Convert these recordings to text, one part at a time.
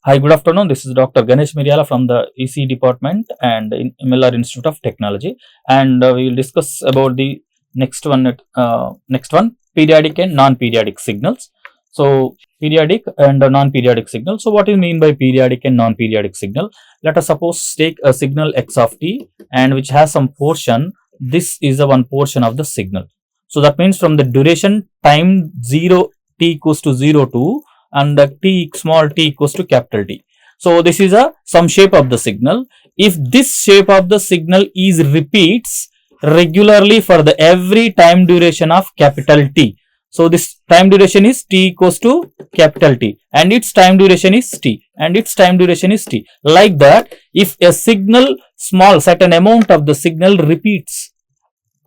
Hi, good afternoon. This is Dr. Ganesh Miriyala from the EC department and in MLR Institute of Technology, and we will discuss about the next one. Periodic and non-periodic signals. So, periodic and non-periodic signal. So, what do you mean by periodic and non-periodic signal? Let us suppose take a signal x of t, and which has some portion. This is the one portion of the signal. So, that means from the duration time 0 t equals to 0 to and the t small t equals to capital T. So, this is some shape of the signal. If this shape of the signal is repeats regularly for the every time duration of capital T. So, this time duration is t equals to capital T and its time duration is t and its time duration is t. Like that, if a signal small certain amount of the signal repeats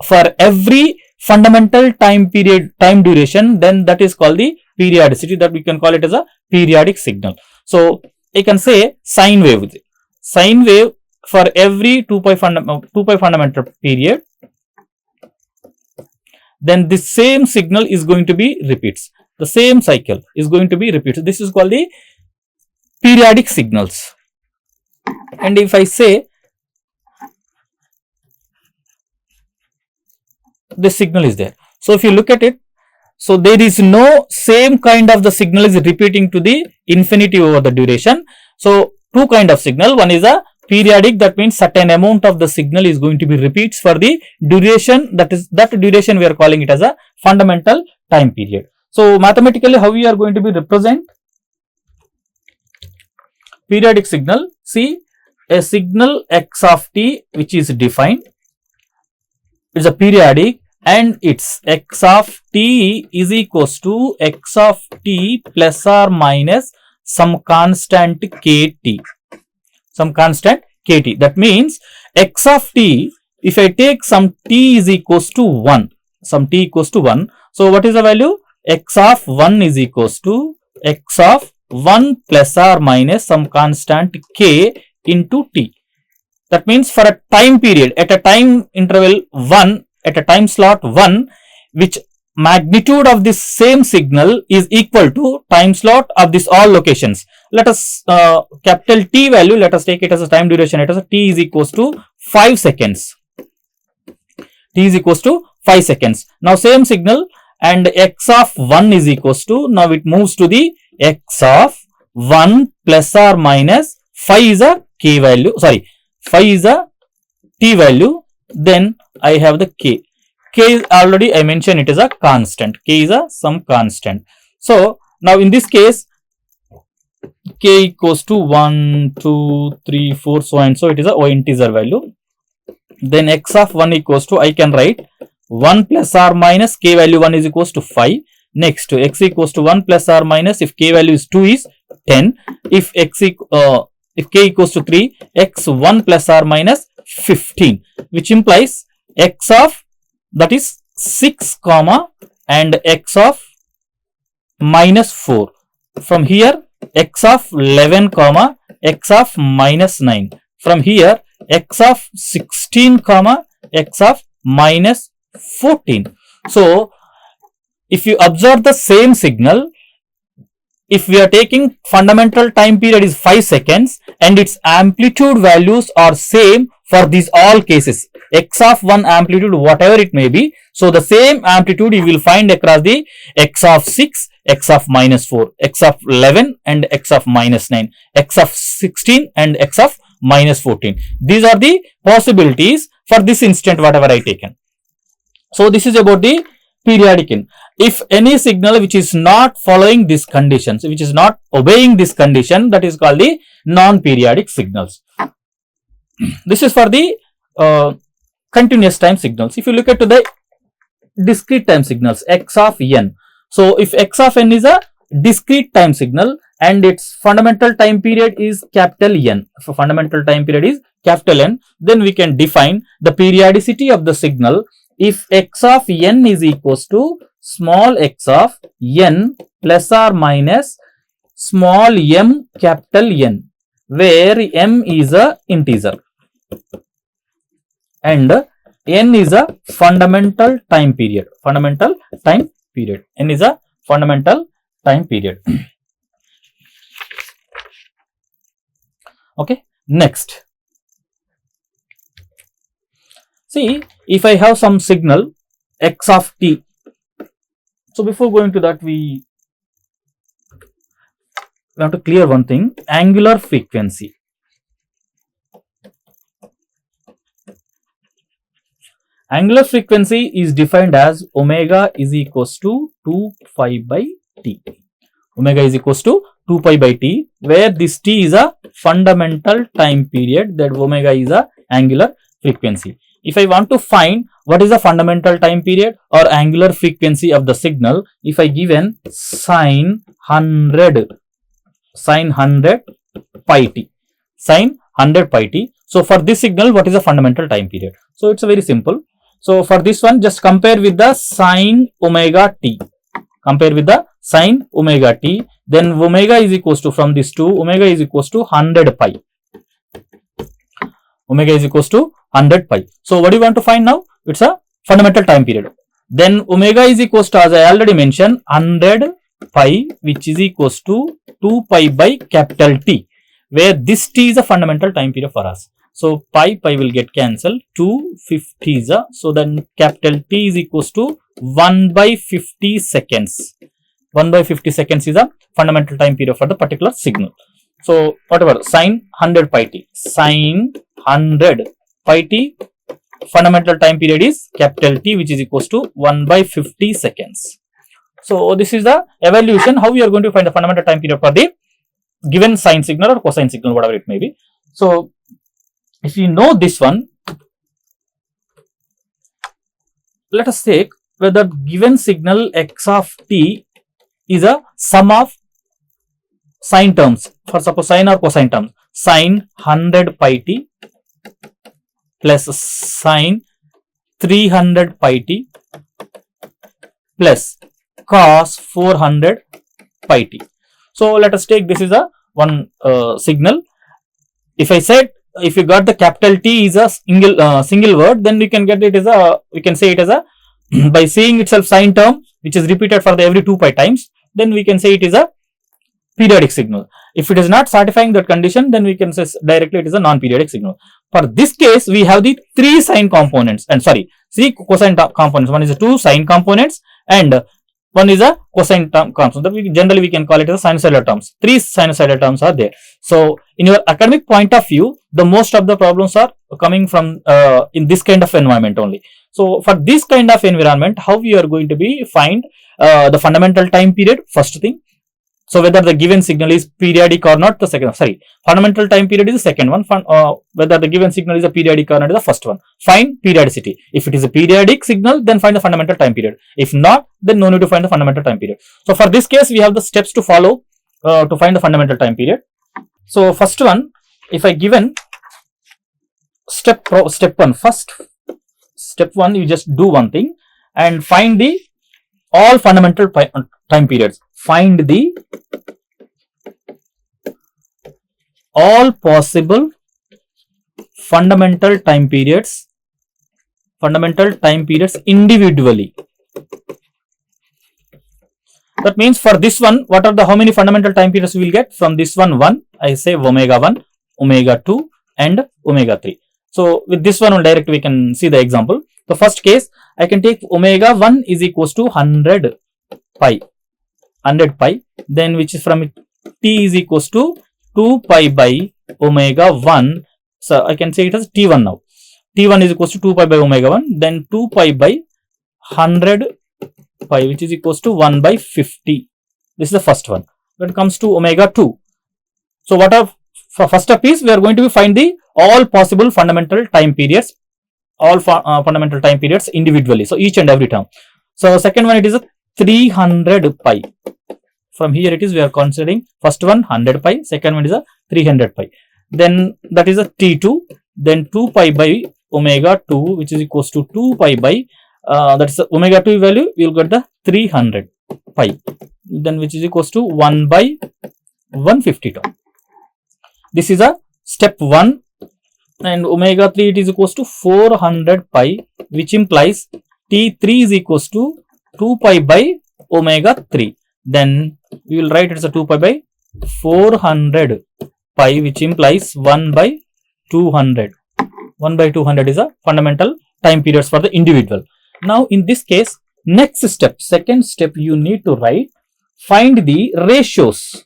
for every fundamental time duration, then that is called the periodicity, that we can call it as a periodic signal. So, I can say sine wave for every 2 pi fundamental period, then this same signal is going to be repeats. The same cycle is going to be repeated. This is called the periodic signals. And if I say this signal is there. So, if you look at it, so there is no same kind of the signal is repeating to the infinity over the duration. So, two kind of signal. One is a periodic, that means certain amount of the signal is going to be repeats for the duration, that duration we are calling it as a fundamental time period. So, mathematically how we are going to be represent periodic signal? See, a signal x of t which is defined is a periodic, and its x of t is equals to x of t plus or minus some constant kt. Some constant kt. That means x of t, if I take some t is equals to 1, some t equals to 1. So, what is the value? X of 1 is equals to x of 1 plus or minus some constant k into t. That means for a time period at a time interval 1, at a time slot 1, which magnitude of this same signal is equal to time slot of this all locations. Let us capital T value, let us take it as a time duration, it is a t is equals to 5 seconds. T is equals to 5 seconds. Now, same signal and x of 1 is equals to, now it moves to the x of 1 plus or minus 5 is a k value, sorry, 5 is a t value, then I have the k. K is already I mentioned it is a constant. K is a some constant. So, now in this case, k equals to 1, 2, 3, 4, so and so, it is a integer value. Then x of 1 equals to, I can write 1 plus or minus k value 1 is equals to 5. Next to x equals to 1 plus or minus, if k value is 2 is 10. If k equals to 3, x 1 plus or minus 15, which implies x of that is 6 comma and x of minus 4. From here x of 11 comma x of minus 9. From here x of 16 comma x of minus 14. So, if you observe the same signal, if we are taking fundamental time period is 5 seconds and its amplitude values are same for these all cases, x of 1 amplitude whatever it may be. So, the same amplitude you will find across the x of 6, x of minus 4, x of 11 and x of minus 9, x of 16 and x of minus 14. These are the possibilities for this instant whatever I taken. So, this is about the periodic in. If any signal which is not following these conditions, which is not obeying this condition, that is called the non-periodic signals. This is for the continuous time signals. If you look at to the discrete time signals, x of n. So, if x of n is a discrete time signal and its fundamental time period is capital N, so fundamental time period is capital N, then we can define the periodicity of the signal if x of n is equals to small x of n plus or minus small m capital N, where m is a integer and n is a fundamental time period. N is a fundamental time period. Okay, next, see, if I have some signal x of t. So before going to that, we have to clear one thing: angular frequency. Angular frequency is defined as omega is equals to 2 pi by t. Omega is equals to 2 pi by t, where this t is a fundamental time period, that omega is a angular frequency. If I want to find what is the fundamental time period or angular frequency of the signal, if I given sine 100 pi t, sine 100 pi t. So for this signal, what is the fundamental time period? So it's very simple. So for this one, just compare with the sine omega t. Compare with the sine omega t. Then omega is equals to, from this to omega is equals to 100 pi. Omega is equals to 100 pi. So what do you want to find now? It's a fundamental time period. Then omega is equals to, as I already mentioned, 100 pi, which is equals to 2 pi by capital T, where this T is a fundamental time period for us. So pi will get cancelled, 250 is a, so then capital T is equals to 1 by 50 seconds. 1 by 50 seconds is a fundamental time period for the particular signal. So whatever, sine 100 pi t, sine 100 pi t, fundamental time period is capital T, which is equals to 1 by 50 seconds. So this is the evaluation, how we are going to find the fundamental time period for the given sine signal or cosine signal, whatever it may be. So if you know this one, let us take whether given signal x of t is a sum of sine terms, for suppose sine or cosine terms, sine 100 pi t plus sine 300 pi t plus cos 400 pi t. So let us take, this is a one signal. If I said, if you got the capital T is a single word, then we can get it as a, we can say it as a by seeing itself sine term, which is repeated for the every 2 pi times, then we can say it is a periodic signal. If it is not satisfying that condition, then we can say directly it is a non-periodic signal. For this case, we have the 3 sine components, and sorry, 3 cosine components. One is the 2 sine components and one is a cosine term component. That we generally we can call it as sinusoidal terms. 3 sinusoidal terms are there. So in your academic point of view, the most of the problems are coming from in this kind of environment only. So for this kind of environment, how we are going to be find the fundamental time period, first thing. So whether the given signal is periodic or not, the second, sorry, fundamental time period is the second one. Whether the given signal is a periodic or not is the first one. Find periodicity. If it is a periodic signal, then find the fundamental time period. If not, then no need to find the fundamental time period. So for this case, we have the steps to follow to find the fundamental time period. So first one, if I given step one, first step one, you just do one thing and find the all fundamental time periods. Find the all possible fundamental time periods individually. That means for this one, what are the, how many fundamental time periods we will get? From this one, 1, I say omega 1, omega 2 and omega 3. So with this one direct we can see the example. The first case, I can take omega 1 is equals to 100 pi, then which is from t is equals to 2 pi by omega 1. So I can say it as t1 now. T1 is equals to 2 pi by omega 1, then 2 pi by 100 pi, which is equals to 1 by 50. This is the first one. When it comes to omega 2, so what are, for first step is we are going to find the all possible fundamental time periods, all fundamental time periods individually. So each and every term. So second one, it is a 300 pi. From here it is, we are considering first one 100 pi, second one is a 300 pi. Then that is a T2, then 2 pi by omega 2, which is equals to 2 pi by that's the omega 2 value, we will get the 300 pi, then which is equals to 1 by 152. This is a step 1, and omega 3 it is equals to 400 pi, which implies T3 is equals to 2 pi by omega 3. Then we will write it as a 2 pi by 400 pi, which implies 1 by 200. 1 by 200 is a fundamental time periods for the individual. Now in this case, next step, second step, you need to write, find the ratios.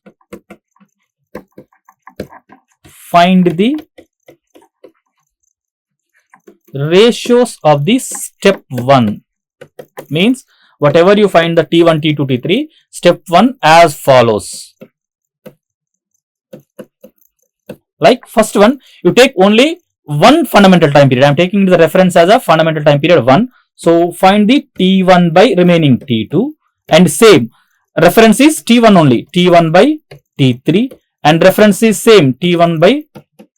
Find the ratios of the step 1. Means whatever you find the T1, T2, T3, step 1 as follows. Like first one, you take only one fundamental time period. I am taking the reference as a fundamental time period 1. So find the T1 by remaining T2, and same reference is T1 only, T1 by T3, and reference is same T1 by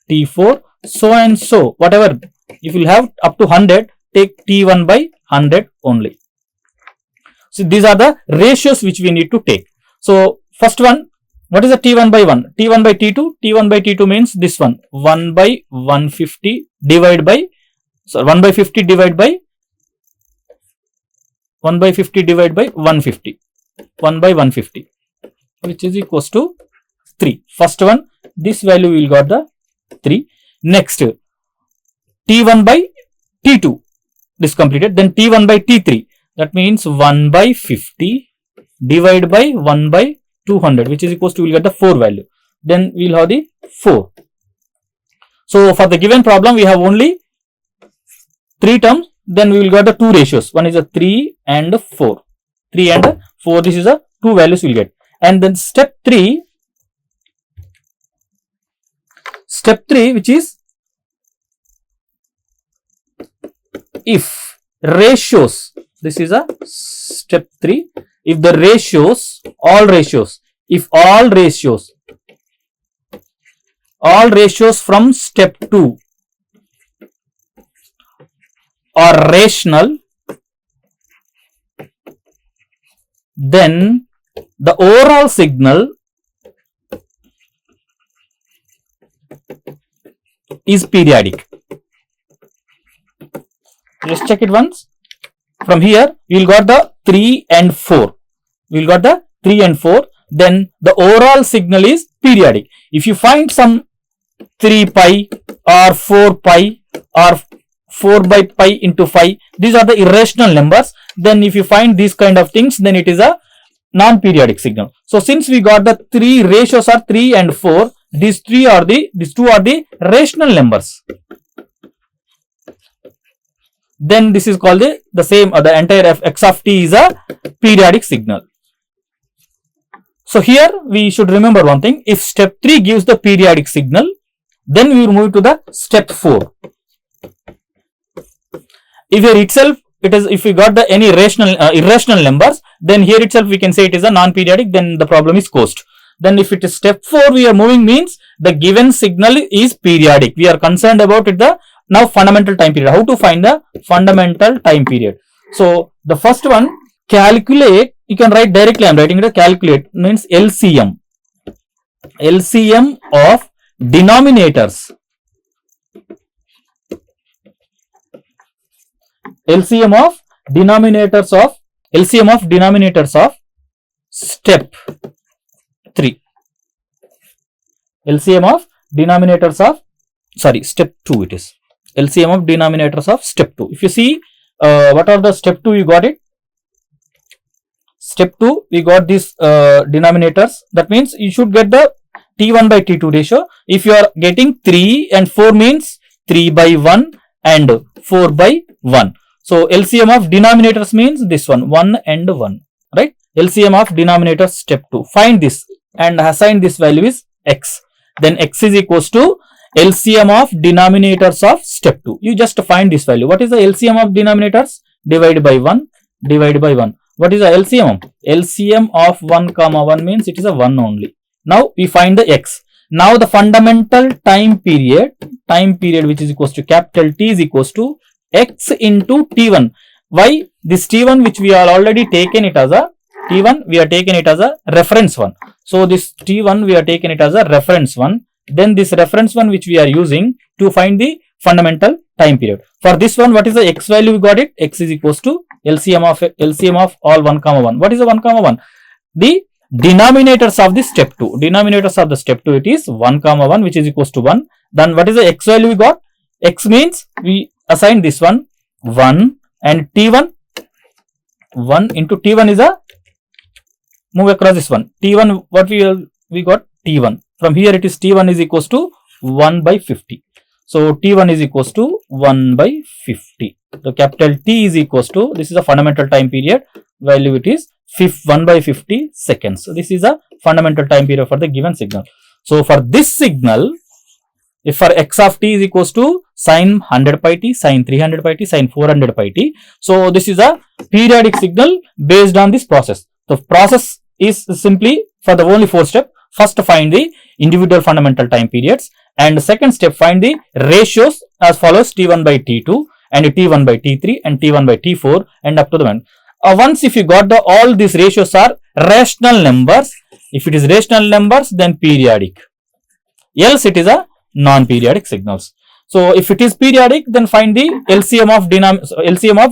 T4, so and so. Whatever, if you have up to 100, take T1 by 100 only. So these are the ratios which we need to take. So first one, what is the T1 by 1? T1 by T2. T1 by T2 means this one, 1 by 150 divided by, so 1 by 50 divided by 1 by 50 divided by 150. 1 by 150, which is equals to 3. First one, this value will got the 3. Next, T1 by T2, this completed. Then T1 by T3, that means 1 by 50 divided by 1 by 200, which is equals to, we will get the 4 value. Then we will have the 4. So for the given problem, we have only 3 terms. Then we will get the 2 ratios. One is a 3 and 4. 3 and 4. This is a 2 values we will get. And then step 3, which is if ratios. This is a step 3. If the ratios, if all ratios from step 2 are rational, then the overall signal is periodic. Let's check it once. From here, we will got the 3 and 4. We will got the 3 and 4. Then the overall signal is periodic. If you find some 3 pi or 4 pi or 4 by pi into 5, these are the irrational numbers. Then if you find these kind of things, then it is a non-periodic signal. So since we got the 3 ratios are 3 and 4, these two are the rational numbers. Then this is called the same, the entire x of t is a periodic signal. So here we should remember one thing. If step 3 gives the periodic signal, then we will move to the step 4. If here itself it is, if we got the any irrational numbers, then here itself we can say it is a non-periodic, then the problem is closed. Then if it is step 4 we are moving, means the given signal is periodic. We are concerned about it, the now fundamental time period. How to find the fundamental time period? So the first one, calculate. You can write directly. I am writing it. Calculate means LCM. LCM of denominators. LCM of denominators of step 3. LCM of denominators of, sorry, step 2 it is. LCM of denominators of step 2. If you see, what are the step 2 you got it? Step 2 we got these denominators. That means you should get the T1 by T2 ratio. If you are getting 3 and 4 means 3 by 1 and 4 by 1. So LCM of denominators means this one, 1 and 1, right? LCM of denominators step 2. Find this and assign this value is x. Then x is equals to LCM of denominators of step 2. You just find this value. What is the LCM of denominators? Divided by 1, divided by 1. What is the LCM? LCM of 1 comma 1 means it is a 1 only. Now we find the x. Now the fundamental time period which is equals to capital T is equals to x into T1. Why? This T1 which we are already taken it as a T1, we are taken it as a reference one. So this T1 we are taken it as a reference one. Then this reference one which we are using to find the fundamental time period. For this one, what is the x value we got it? X is equals to LCM of all 1 comma 1. What is the 1 comma 1? The denominators of the step 2. Denominators of the step 2, it is 1 comma 1, which is equals to 1. Then what is the x value we got? X means we assign this one 1 and T1 1 into T1 is a move across this one. T1 what we got T1. From here it is T1 is equals to 1 by 50. So T1 is equals to 1 by 50. The capital T is equals to, this is a fundamental time period, value it is 1 by 50 seconds. So this is a fundamental time period for the given signal. So for this signal, if for x of t is equals to sine 100 pi t, sine 300 pi t, sine 400 pi t. So this is a periodic signal based on this process. The process is simply for the only 4 steps. First find the individual fundamental time periods, and second step find the ratios as follows: T1 by T2 and T1 by T3 and T1 by T4 and up to the end. Once if you got the all these ratios are rational numbers, if it is rational numbers then periodic, else it is a non-periodic signals. So if it is periodic, then find the LCM of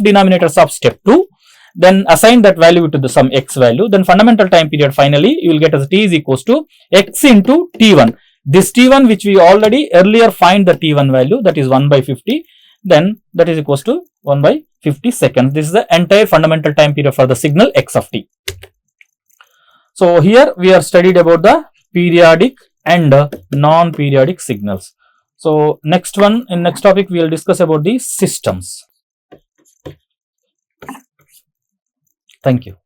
denominators of step 2, then assign that value to the some x value, then fundamental time period finally you will get as t is equals to x into T1. This T1 which we already earlier find the T1 value, that is 1 by 50, then that is equals to 1 by 50 seconds. This is the entire fundamental time period for the signal x of t. So here we are studied about the periodic and non-periodic signals. So next topic we will discuss about the systems. Thank you.